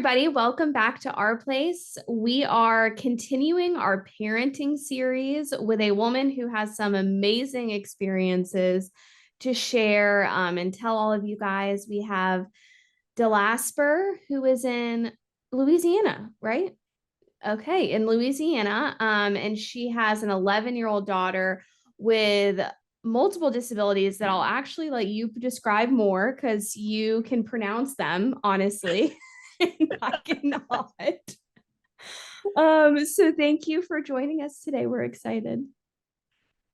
everybody. Welcome back to our place. We are continuing our parenting series with a woman who has some amazing experiences to share and tell all of you guys. We have Delasber, who is in Louisiana, right? Okay, in Louisiana. And she has an 11-year-old daughter with multiple disabilities that I'll actually let you describe more because you can pronounce them, honestly. And I cannot. So thank you for joining us today. We're excited.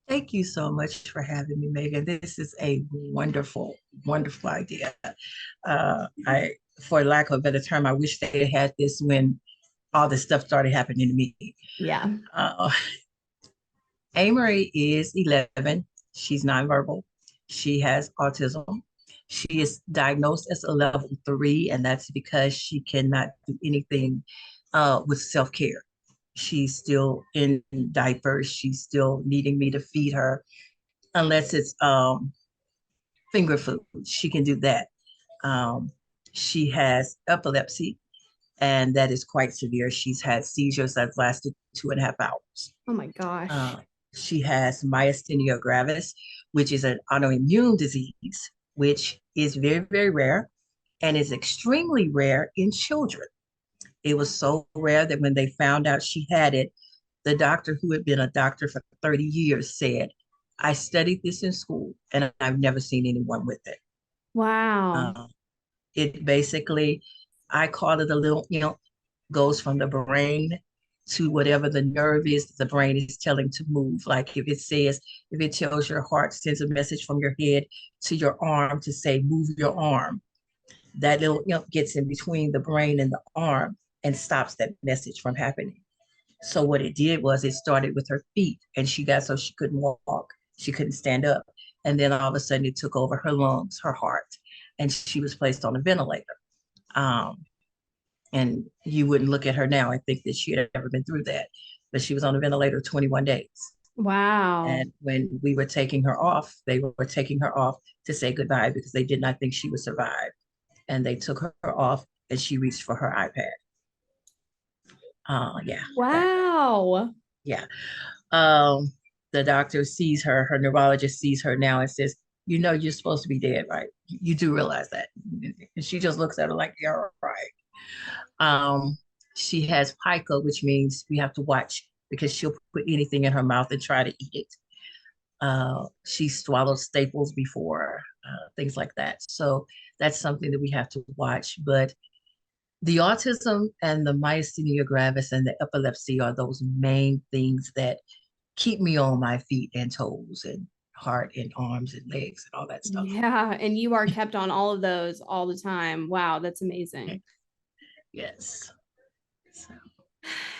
Thank you so much for having me, Megan. This is a wonderful, wonderful idea. I, for lack of a better term, I wish they had this when all this stuff started happening to me. Yeah. Uh, Amory is 11. She's nonverbal. She has autism. She is diagnosed as a level 3, and that's because she cannot do anything with self-care. She's still in diapers. She's still needing me to feed her unless it's finger food. She can do that. Um, she has epilepsy, and that is quite severe. She's had seizures that lasted 2.5 hours. Oh my gosh. Uh, she has myasthenia gravis, which is an autoimmune disease, which is very, very rare and is extremely rare in children. It was so rare that when they found out she had it, the doctor who had been a doctor for 30 years said, I studied this in school and I've never seen anyone with it. Wow. Um, it basically, I call it a little imp, goes from the brain to whatever the nerve is the brain is telling to move. Like if it tells your heart, sends a message from your head to your arm to say, move your arm, that little imp gets in between the brain and the arm and stops that message from happening. So what it did was it started with her feet and she got so she couldn't walk. She couldn't stand up. And then all of a sudden it took over her lungs, her heart, and she was placed on a ventilator. Um, and you wouldn't look at her now and think that she had ever been through that. But she was on a ventilator 21 days. Wow. And when we were taking her off, they were taking her off to say goodbye because they did not think she would survive. And they took her off and she reached for her iPad. Yeah, Wow. yeah. Um, the doctor sees her, her neurologist sees her now and says, you know, you're supposed to be dead, right? You do realize that. And she just looks at her like, yeah, right. Um, she has pica, which means we have to watch because she'll put anything in her mouth and try to eat it. She swallowed staples before, things like that. So that's something that we have to watch. But the autism and the myasthenia gravis and the epilepsy are those main things that keep me on my feet and toes and heart and arms and legs and all that stuff. Yeah. And you are kept on all of those all the time. Wow. That's amazing. Yes. So,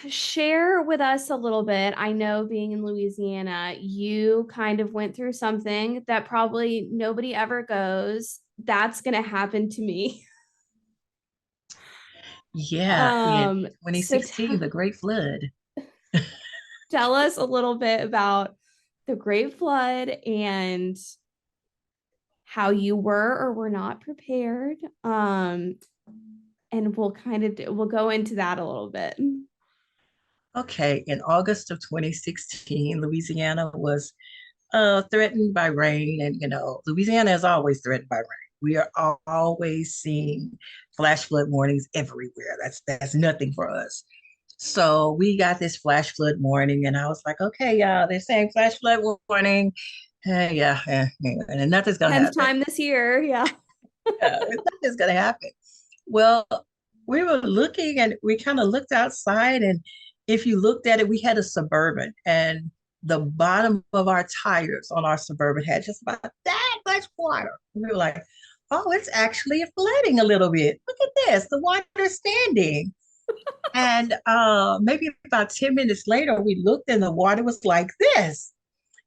Share with us a little bit. I know being in Louisiana, you kind of went through something that probably nobody ever goes, that's going to happen to me. yeah, in So 2016, the Great Flood. tell us a little bit about the Great Flood and how you were or were not prepared. And we'll go into that a little bit. Okay, in August of 2016, Louisiana was threatened by rain, and you know, Louisiana is always threatened by rain. We are always seeing flash flood warnings everywhere. That's nothing for us. So we got this flash flood warning, and I was like, okay, y'all, they're saying flash flood warning. And nothing's gonna 10th happen. time this year. Yeah. Nothing's gonna happen. Well, we were looking and we kind of looked outside, and if you looked at it, we had a Suburban, and the bottom of our tires on our Suburban had just about that much water. We were like, oh, it's actually flooding a little bit. Look at this, the water's standing. And maybe about 10 minutes later, we looked and the water was like this.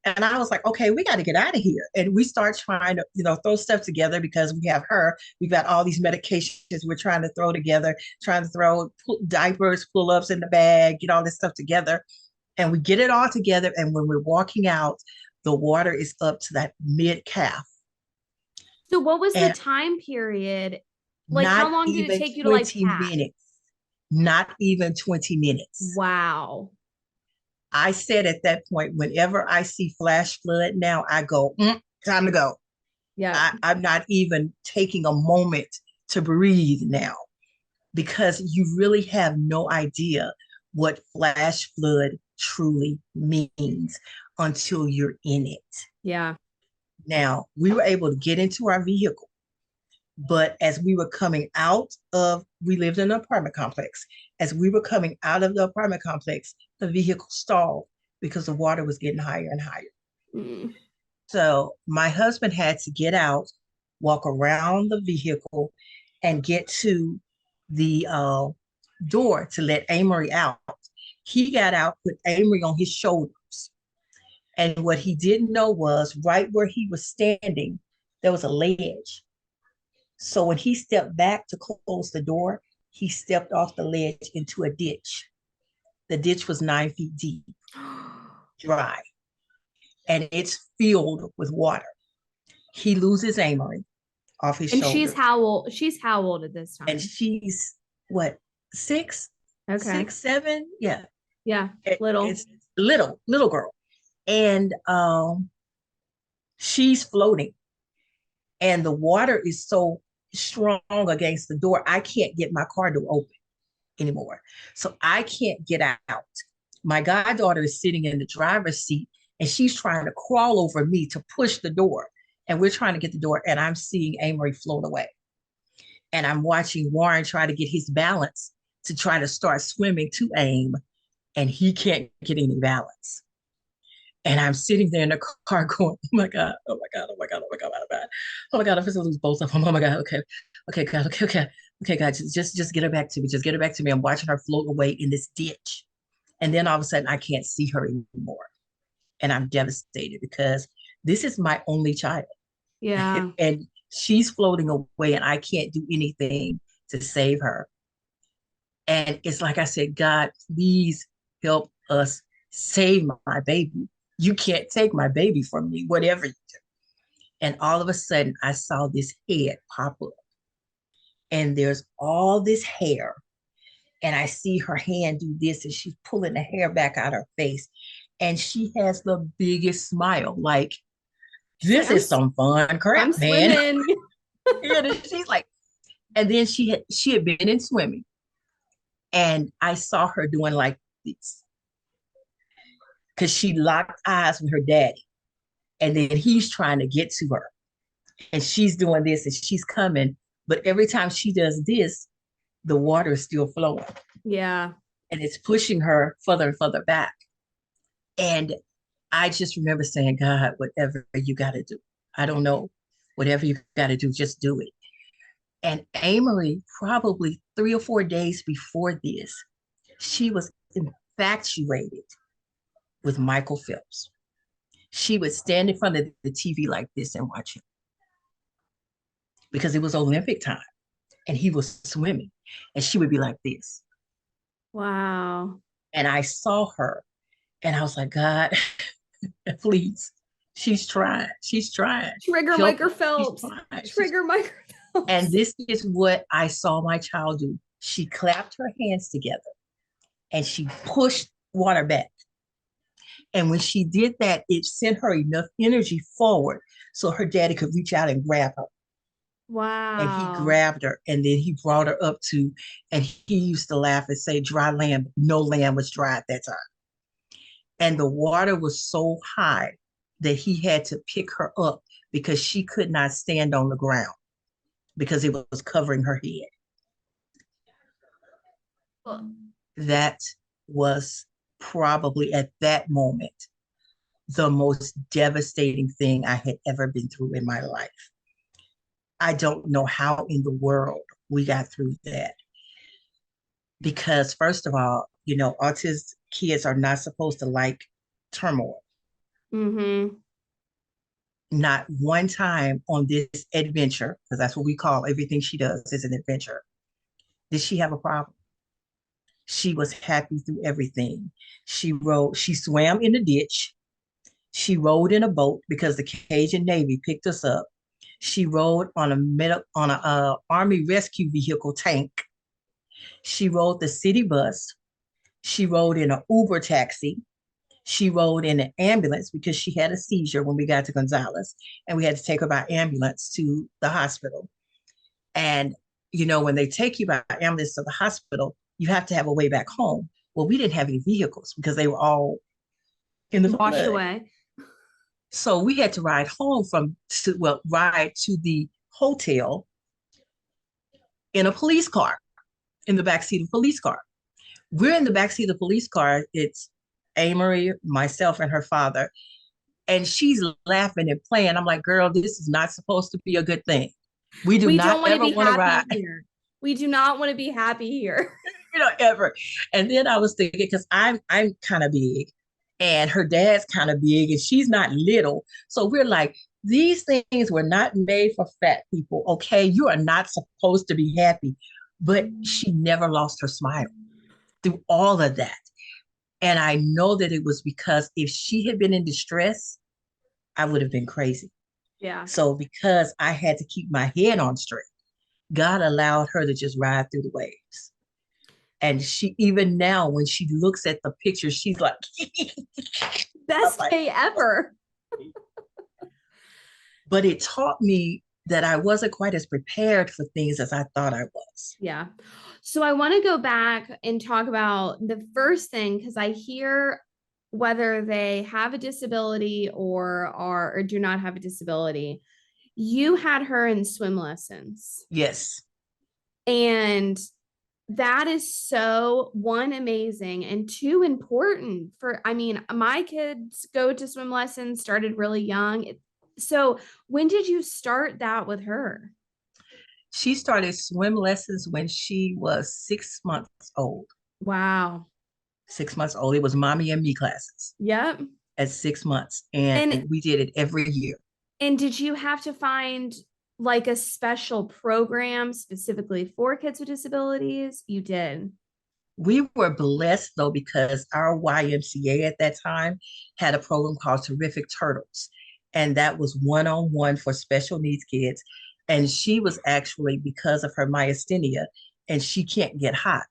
And I was like, okay, we got to get out of here. And we start trying to, throw stuff together because we have her. We've got all these medications we're trying to throw together, trying to throw diapers, pull ups in the bag, get all this stuff together. And we get it all together. And when we're walking out, the water is up to that mid calf. So what was the And time period? Like how not long did it even take you to like 20 pack? minutes. not even 20 minutes. Wow. I said at that point, whenever I see flash flood now, I go, time to go. Yep. I'm not even taking a moment to breathe now because you really have no idea what flash flood truly means until you're in it. Yeah. Now, we were able to get into our vehicle, but as we were coming out of, we lived in an apartment complex. As we were coming out of the apartment complex, the vehicle stalled because the water was getting higher and higher. Mm. So my husband had to get out, walk around the vehicle, and get to the door to let Amory out. He got out, put Amory on his shoulders. And what he didn't know was right where he was standing, there was a ledge. So when he stepped back to close the door, he stepped off the ledge into a ditch. The ditch was 9 feet deep, dry, and it's filled with water. He loses Amory off his And she's shoulders. how old? She's how old at this And time? she's what, six, Okay. 6, 7? Yeah. Yeah. Little. It's little girl. And she's floating. And the water is so strong against the door, I can't get my car door open anymore. So I can't get out. My goddaughter is sitting in the driver's seat and she's trying to crawl over me to push the door. And we're trying to get the door, and I'm seeing Amory float away. And I'm watching Warren try to get his balance to try to start swimming to AIM, and he can't get any balance. And I'm sitting there in the car going, oh my God, oh my God, oh my God, oh my God, oh my God. Oh my God, I'm going to lose both of them. Oh my God, okay. Okay, God, okay. Okay, God, just get her back to me. Just get her back to me. I'm watching her float away in this ditch. And then all of a sudden I can't see her anymore. And I'm devastated because this is my only child. Yeah. And she's floating away and I can't do anything to save her. And it's like I said, God, please help us save my baby. You can't take my baby from me, whatever you do. And all of a sudden, I saw this head pop up. And there's all this hair. And I see her hand do this, and she's pulling the hair back out her face. And she has the biggest smile, like, She's like, this is some fun I'm crap, man. swimming. And she's like, and then she had been in swimming. And I saw her doing like this because she locked eyes with her daddy. And then he's trying to get to her. And she's doing this and she's coming. But every time she does this, the water is still flowing. Yeah. And it's pushing her further and further back. And I just remember saying, God, whatever you got to do, I don't know, whatever you got to do, just do it. And Amory, probably 3 or 4 days before this, she was infatuated with Michael Phelps. She would stand in front of the TV like this and watch him because it was Olympic time and he was swimming. And she would be like this. Wow. And I saw her and I was like, God, please, she's trying. She's trying. Trigger Help Michael her. She's Phelps. trying. Trigger Michael And Phelps. this is what I saw my child do. She clapped her hands together and she pushed water back. And when she did that, it sent her enough energy forward so her daddy could reach out and grab her. And he Wow. grabbed her and then he brought her up to, and he used to laugh and say, dry land. No land was dry at that time. And the water was so high that he had to pick her up because she could not stand on the ground because it was covering her head. That was probably at that moment the most devastating thing I had ever been through in my life. I don't know how in the world we got through that. Because, first of all, autistic kids are not supposed to like turmoil. Mm-hmm. Not one time on this adventure, because that's what we call everything she does is an adventure, did she have a problem. She was happy through everything. She swam in the ditch. She rode in a boat because the Cajun Navy picked us up. She rode on a Army rescue vehicle tank. She rode the city bus. She rode in an Uber taxi. She rode in an ambulance because she had a seizure when we got to Gonzales, and we had to take her by ambulance to the hospital. And, when they take you by ambulance to the hospital, you have to have a way back home. Well, we didn't have any vehicles because they were all in the Washed flood. away. So we had to ride to the hotel in a police car, in the backseat of a police car. We're in the backseat of the police car. It's Amory, myself, and her father. And she's laughing and playing. I'm like, girl, this is not supposed to be a good thing. We do We not don't want to ever be want to happy ride, here. We do not want to be happy here. ever. And then I was thinking, because I'm kind of big and her dad's kind of big and she's not little. So we're like, these things were not made for fat people. Okay. You are not supposed to be happy. But she never lost her smile through all of that. And I know that it was because if she had been in distress, I would have been crazy. Yeah. So because I had to keep my head on straight, God allowed her to just ride through the waves. And she, even now, when she looks at the picture, she's like, Best like, day ever. but it taught me that I wasn't quite as prepared for things as I thought I was. Yeah. So I want to go back and talk about the first thing because I hear whether they have a disability or do not have a disability. You had her in swim lessons. Yes. And that is so one amazing and two important for I mean my kids go to swim lessons started really young. So when did you start that with her? She started swim lessons when she was 6 months old. Wow. 6 months old. It was mommy and me classes Yep. at 6 months. And And we did it every year. and did you have to find like a special program specifically for kids with disabilities? You did. We were blessed though because our YMCA at that time had a program called Terrific Turtles, and that was one-on-one for special needs kids. And she was actually, because of her myasthenia, and she can't get hot,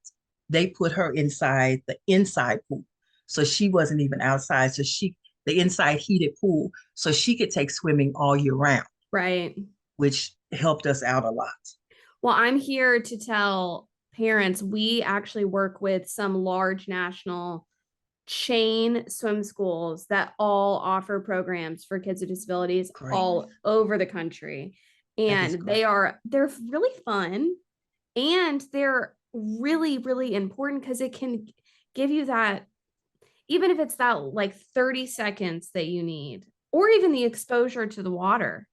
they put her inside the inside pool, so she wasn't even outside. So the inside heated pool, so she could take swimming all year round, Right. which helped us out a lot. Well, I'm here to tell parents we actually work with some large national chain swim schools that all offer programs for kids with disabilities Great. all over the country. That is And great. they're really fun and they're really, really important because it can give you that, even if it's that like 30 seconds that you need, or even the exposure to the water.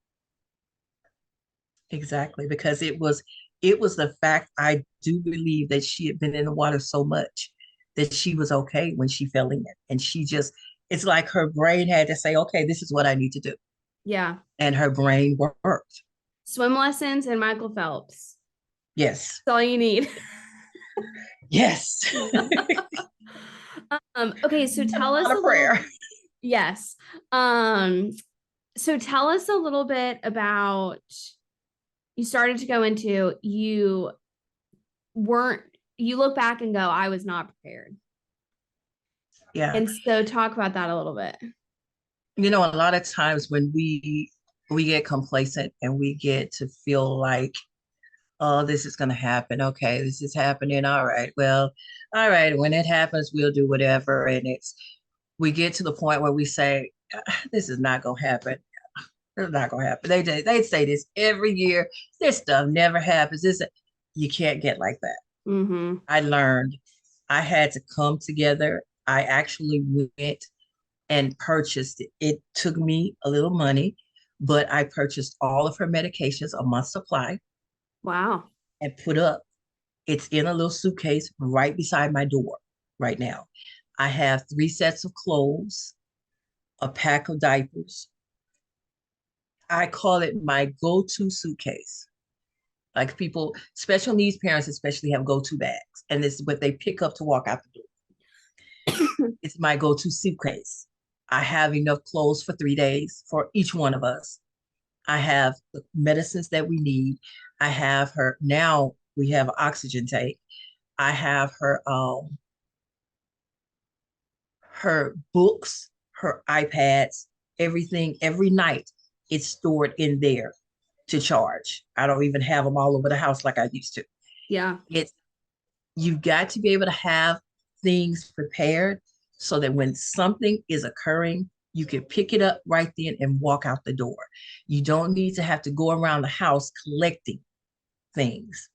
Exactly, because it was the fact, I do believe that she had been in the water so much that she was okay when she fell in. And she just, it's like her brain had to say, okay, this is what I need to do. Yeah. And her brain worked. Swim lessons and Michael Phelps. Yes. That's all you need. Yes. Okay, so tell us Not a a little, prayer. yes. Um, so tell us a little bit about you started to go into weren't you look back and go, I was not prepared. Yeah. And so talk about that a little bit. A lot of times when we get complacent and we get to feel like, oh, this is going to happen. Okay, this is happening. All right. Well, all right. When it happens, we'll do whatever. And we get to the point where we say, this is not going to happen. It's not going to happen. They say this every year. This stuff never happens. You can't get like that. Mm-hmm. I learned I had to come together. I actually went and purchased it. It took me a little money, but I purchased all of her medications, a month supply, Wow. and put up. It's in a little suitcase right beside my door right now. I have 3 sets of clothes, a pack of diapers. I call it my go-to suitcase. Like people, special needs parents especially have go-to bags, and this is what they pick up to walk out the door. It's my go-to suitcase. I have enough clothes for 3 days for each one of us. I have the medicines that we need. I have her now. We have an oxygen tank. I have her books, her iPads, everything. Every night it's stored in there to charge. I don't even have them all over the house like I used to. Yeah. It's You've got to be able to have things prepared so that when something is occurring, you can pick it up right then and walk out the door. You don't need to have to go around the house collecting things.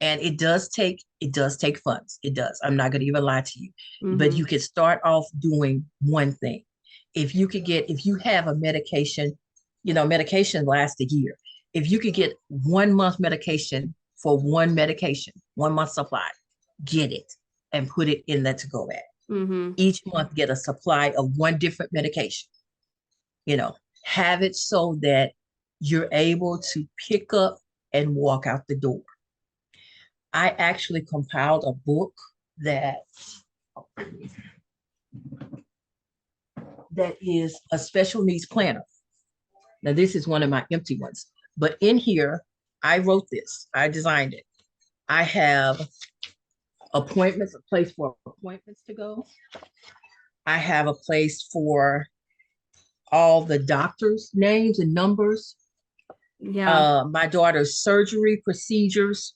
And it does take funds. It does. I'm not going to even lie to you. But Mm-hmm. you can start off doing one thing. If you have a medication, medication lasts a year. If you could get 1 month medication for one medication, 1 month supply, get it and put it in that to go bag. Mm-hmm. Each month, get a supply of one different medication. You know, have it so that you're able to pick up and walk out the door. I actually compiled a book that that is a special needs planner. Now, this is one of my empty ones, but in here, I wrote this. I designed it. I have appointments, a place for appointments to go. I have a place for all the doctors' names and numbers. Yeah. My daughter's surgery procedures,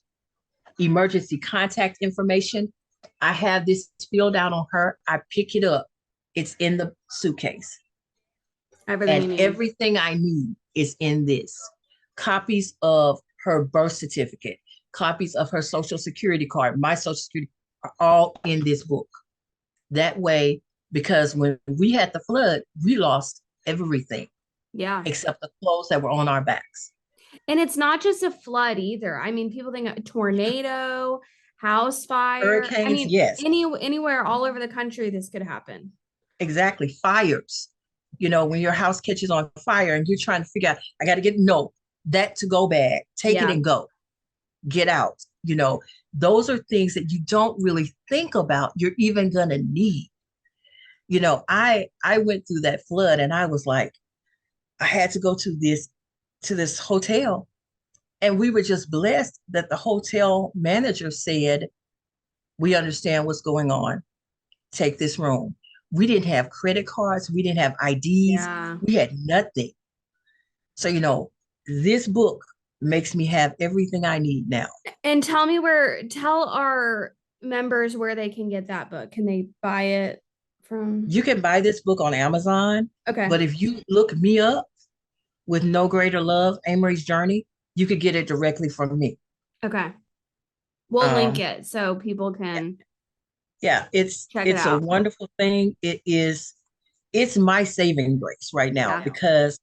emergency contact information. I have this filled out on her. I pick it up. It's in the suitcase. Everything you And need. everything I need is in this. Copies of her birth certificate, copies of her social security card, my social security are all in this book. That way, because when we had the flood, we lost everything Yeah. except the clothes that were on our backs. And it's not just a flood either. I mean, people think a tornado, house fire. I Hurricanes, mean, yes, anywhere all over the country this could happen. exactly. Fires. When your house catches on fire and you're trying to figure out, I got to get, no, that to go bag, take it Yeah. and go, get out. Those are things that you don't really think about you're even going to need. I went through that flood and I was like, I had to go to this hotel, and we were just blessed that the hotel manager said, we understand what's going on, take this room. We didn't have credit cards, we didn't have IDs, Yeah. we had nothing. So this book makes me have everything I need now. And tell our members where they can get that book. Can they buy it from? You can buy this book on Amazon, Okay. but if you look me up with No Greater Love, Amory's Journey, you could get it directly from me. Okay. We'll link um it so people can yeah, it's check it it's a out. wonderful thing. It's my saving grace right now Yeah. because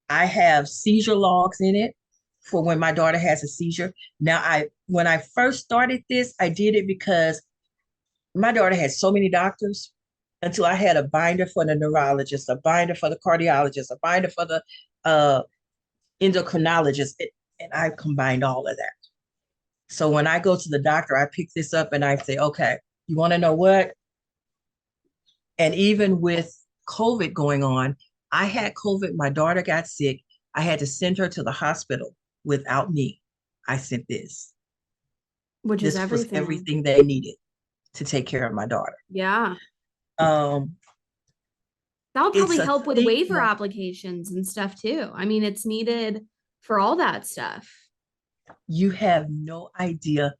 I have seizure logs in it for when my daughter has a seizure. Now, when I first started this, I did it because my daughter had so many doctors until I had a binder for the neurologist, a binder for the cardiologist, a binder for the uh, endocrinologist, and I combined all of that. So when I go to the doctor, I pick this up and I say, okay, you want to know what? And even with COVID going on, I had COVID. My daughter got sick. I had to send her to the hospital without me. I sent this. Which is This was everything. everything they needed to take care of my daughter. Yeah. Um, That'll it's probably a help with thing waiver of applications and stuff too. I mean, it's needed for all that stuff. you have no idea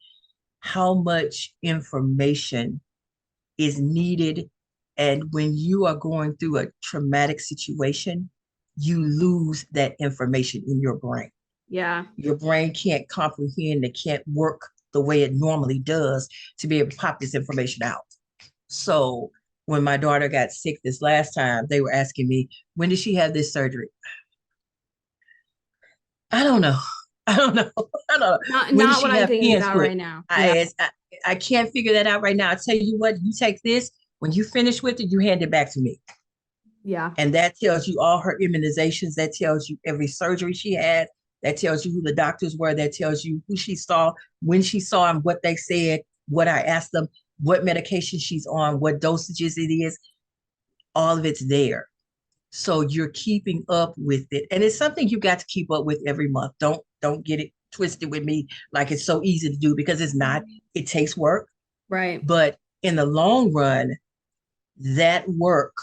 how much information is needed. And when you are going through a traumatic situation, you lose that information in your brain. Yeah. Your brain can't comprehend, it can't work the way it normally does to be able to pop this information out. So when my daughter got sick this last time, they were asking me, when did she have this surgery? I don't know. I don't know. I don't know. When did Not what she I'm have thinking pins about put? right now. Yeah. I can't figure that out right now. I tell you what, you take this, when you finish with it, you hand it back to me. Yeah. And that tells you all her immunizations. That tells you every surgery she had. That tells you who the doctors were. That tells you who she saw, when she saw them, what they said, what I asked them, what medication she's on, what dosages it is. All of it's there. So you're keeping up with it. And it's something you got to keep up with every month. Don't get it twisted with me like it's so easy to do, because it's not. It takes work. Right. But in the long run, that work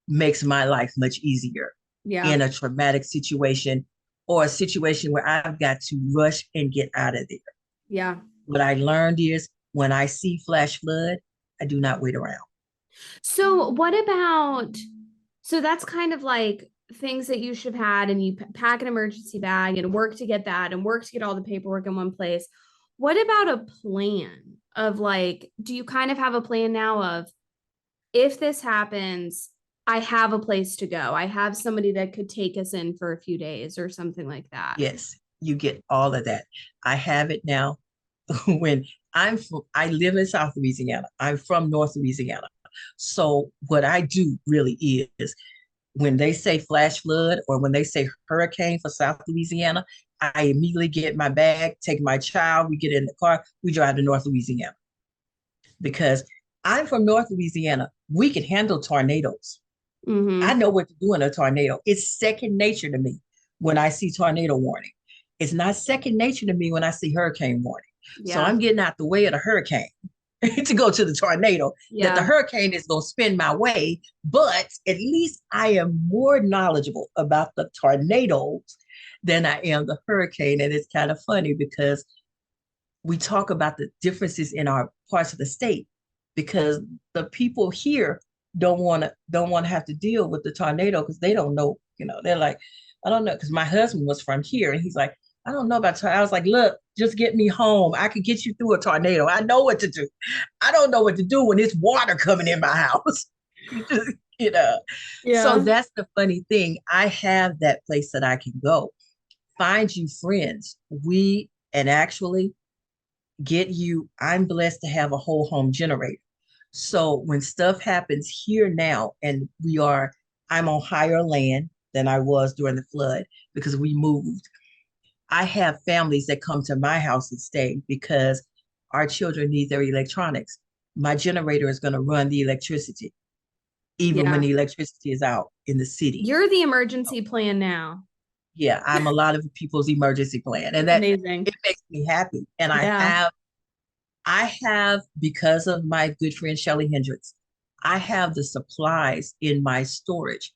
makes my life much easier Yeah. in a traumatic situation or a situation where I've got to rush and get out of there. Yeah. What I learned is when I see flash flood, I do not wait around. So what about, so that's kind of like things that you should have had, and you pack an emergency bag and work to get that and work to get all the paperwork in one place. What about a plan of like, do you kind of have a plan now of, if this happens, I have a place to go. I have somebody that could take us in for a few days or something like that. Yes, you get all of that. I have it now. When I live in South Louisiana. I'm from North Louisiana. So what I do really is when they say flash flood or when they say hurricane for South Louisiana, I immediately get my bag, take my child, we get in the car, we drive to North Louisiana because I'm from North Louisiana. We can handle tornadoes. I Mm-hmm. know what to do in a tornado. It's second nature to me when I see tornado warning. It's not second nature to me when I see hurricane warning. So Yeah. I'm getting out the way of the hurricane to go to the tornado. That the Yeah. hurricane is going to spin my way, but at least I am more knowledgeable about the tornadoes than I am the hurricane. And it's kind of funny because we talk about the differences in our parts of the state because the people here don't want to have to deal with the tornado because they don't know, they're like, I don't know, because my husband was from here and he's like, I don't know about tornado. I was like, look, just get me home. I can get you through a tornado. I know what to do. I don't know what to do when it's water coming in my house. you know. So Yeah. that's the funny thing. I have that place that I can go. Find you friends. And actually I'm blessed to have a whole home generator. So when stuff happens here now, and I'm on higher land than I was during the flood because we moved. I have families that come to my house and stay because our children need their electronics. My generator is going to run the electricity, even when Yeah. the electricity is out in the city. You're the emergency plan now. Yeah, I'm a lot of people's emergency plan, and That's that amazing. it makes me happy. And Yeah. I have, because of my good friend Shelly Hendricks, I have the supplies in my storage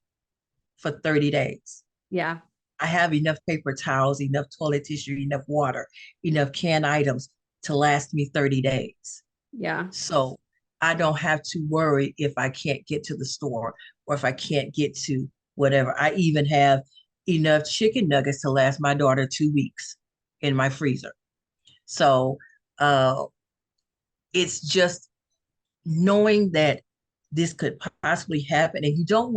for 30 days. Yeah. I have enough paper towels, enough toilet tissue, enough water, enough canned items to last me 30 days. Yeah. So I don't have to worry if I can't get to the store or if I can't get to whatever. I even have enough chicken nuggets to last my daughter 2 weeks in my freezer. So uh, it's just knowing that this could possibly happen and you don't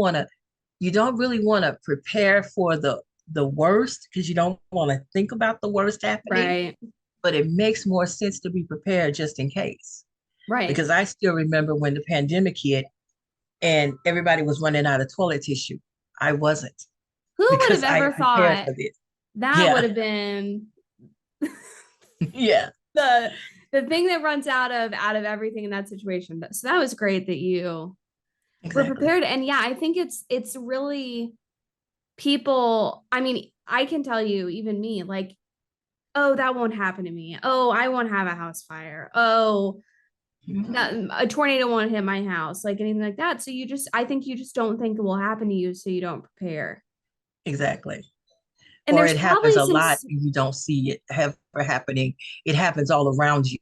really want to prepare for the worst because you don't want to think about the worst happening, Right. but it makes more sense to be prepared just in case. Right. Because I still remember when the pandemic hit and everybody was running out of toilet tissue. I wasn't Who would have because I ever prepared thought for this. that would Yeah. have been Yeah, the the thing that runs out of everything in that situation? But so that was great that you were exactly. prepared. And yeah, I think it's really people. I mean, I can tell you, even me, like, oh, that won't happen to me. Oh, I won't have a house fire. Oh, Mhm. that, a tornado won't hit my house, like anything like that. So I think you just don't think it will happen to you, so you don't prepare. Exactly. And Or there's it happens probably a some, lot and you don't see it ever happening. It happens all around you.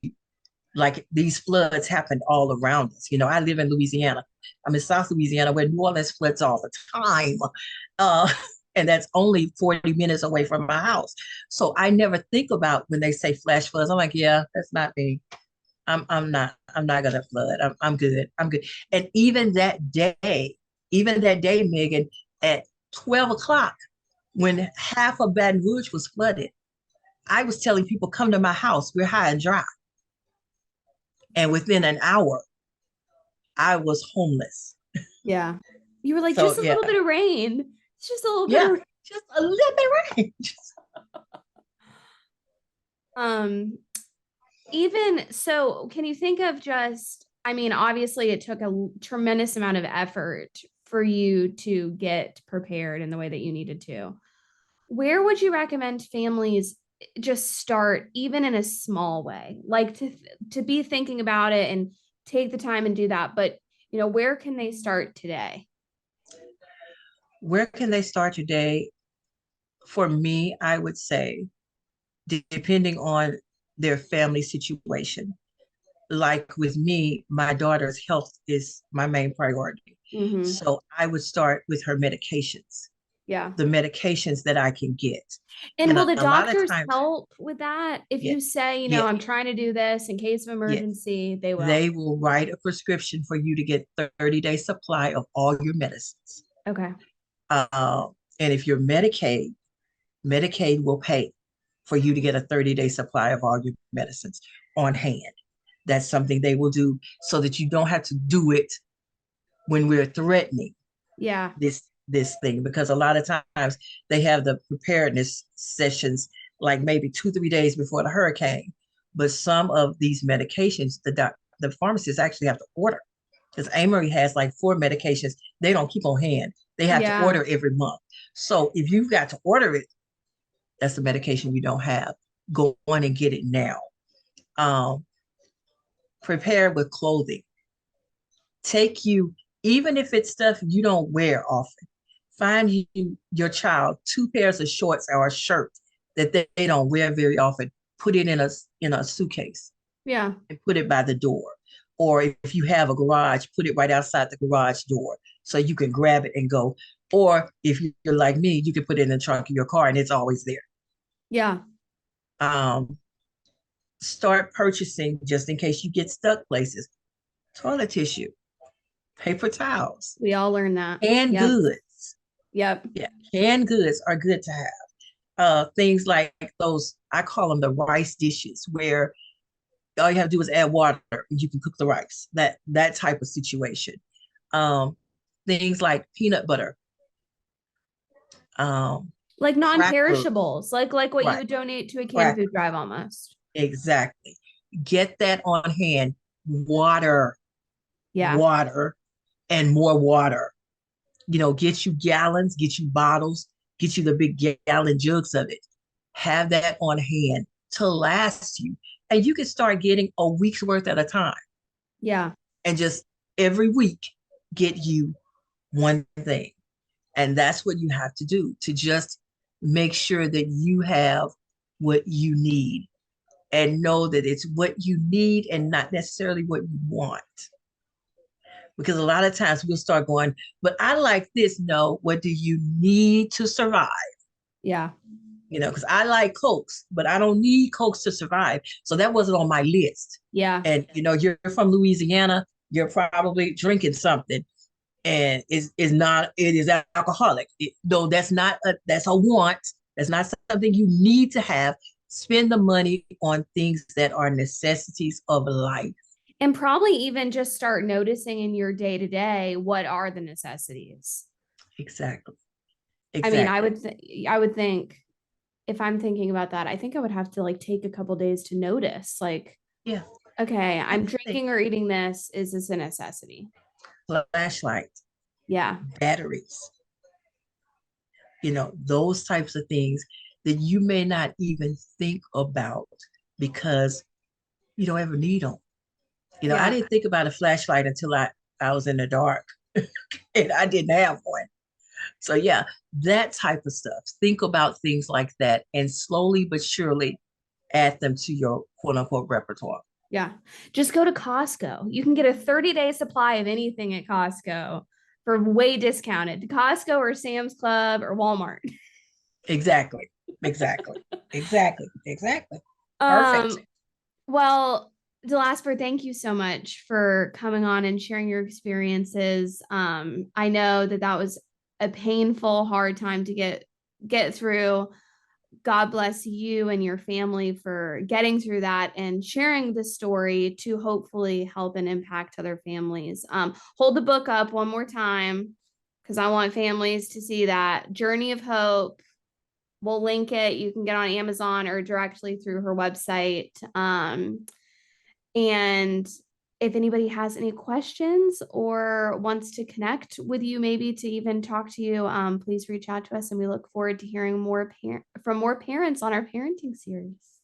Like these floods happen all around us. I live in Louisiana. I'm in South Louisiana where New Orleans floods all the time. Uh, and that's only 40 minutes away from my house. So I never think about when they say flash floods. I'm like, yeah, that's not me. I'm not gonna flood. I'm good. I'm good. And even that day, Megan, at 12 o'clock, when half of Baton Rouge was flooded, I was telling people, come to my house. We're high and dry. And within an hour, I was homeless. yeah. You were like, So just a yeah, little bit of rain. It's just a little bit of yeah, rain. just a little bit right. Um, even so, can you think of just, I mean, obviously it took a tremendous amount of effort for you to get prepared in the way that you needed to. Where would you recommend families just start even in a small way, like to be thinking about it and take the time and do that. But where can they start today? Where can they start today? For me, I would say, depending on their family situation. Like with me, my daughter's health is my main priority. Mm-hmm. So I would start with her medications, Yeah. the medications that I can get. And And will the a lot of doctors times, help with that? If yeah, you say, yeah, I'm trying to do this in case of yes. emergency, they will. They will write a prescription for you to get 30-day supply of all your medicines. Okay. Uh, and if you're Medicaid, Medicaid will pay for you to get a 30-day supply of all your medicines on hand. That's something they will do so that you don't have to do it when we're threatening Yeah. this thing, because a lot of times they have the preparedness sessions like maybe 2 3 days before the hurricane, but some of these medications the pharmacists actually have to order, because Amory has like 4 medications they don't keep on hand. They have to Yeah. order every month. So if you've got to order it, that's the medication you don't have. Go on and get it now. um Prepare with clothing. Take you, even if it's stuff you don't wear often, find your child 2 pairs of shorts or a shirt that they don't wear very often. Put it in a suitcase Yeah. and put it by the door. Or if you have a garage, put it right outside the garage door so you can grab it and go. Or if you're like me, you can put it in the trunk of your car and it's always there. Yeah. Um, Start purchasing, just in case you get stuck places, toilet tissue, paper towels, We all learn that. canned Yep. goods. Yep. Yeah, canned goods are good to have. Things like those, I call them the rice dishes, where all you have to do is add water and you can cook the rice. That type of situation. Um, Things like peanut butter, um, Like crackers, non-perishables, like what you right? would donate to a canned food Crackers, drive almost. exactly. Get that on hand. Water, Yeah. water, and more water. Get you gallons, get you bottles, get you the big gallon jugs of it. Have that on hand to last you. And you can start getting a week's worth at a time, Yeah. and just every week get you one thing. And that's what you have to do, to just make sure that you have what you need, and know that it's what you need and not necessarily what you want. Because a lot of times we'll start going, but I like this. No, what do you need to survive? Yeah. Because I like Cokes, but I don't need Cokes to survive. So that wasn't on my list. Yeah. And you're from Louisiana, you're probably drinking something, and is not, it is alcoholic. No, that's a want. That's not something you need to have. Spend the money on things that are necessities of life. And probably even just start noticing in your day to day what are the necessities. Exactly. I mean, Exactly. I would think if I'm thinking about that, I think I would have to like take a couple days to notice, like, Yeah. okay, And I'm think, drinking or eating this. Is this a necessity? flashlight, Yeah. batteries, those types of things that you may not even think about because you don't ever need them. I Yeah. didn't think about a flashlight until I was in the dark and I didn't have one. So, yeah, that type of stuff. Think about things like that and slowly but surely add them to your quote unquote repertoire. Yeah. Just go to Costco. You can get a 30-day supply of anything at Costco for way discounted. Costco or Sam's Club or Walmart. Exactly. Exactly. Exactly. Exactly. Perfect. Um, well, Delasper, thank you so much for coming on and sharing your experiences. I know that that was a painful, hard time to get through. God bless you and your family for getting through that and sharing the story to hopefully help and impact other families. Hold the book up one more time because I want families to see that Journey of Hope. We'll link it. You can get on Amazon or directly through her website. And if anybody has any questions or wants to connect with you, maybe to even talk to you, please reach out to us, and we look forward to hearing from more parents on our parenting series.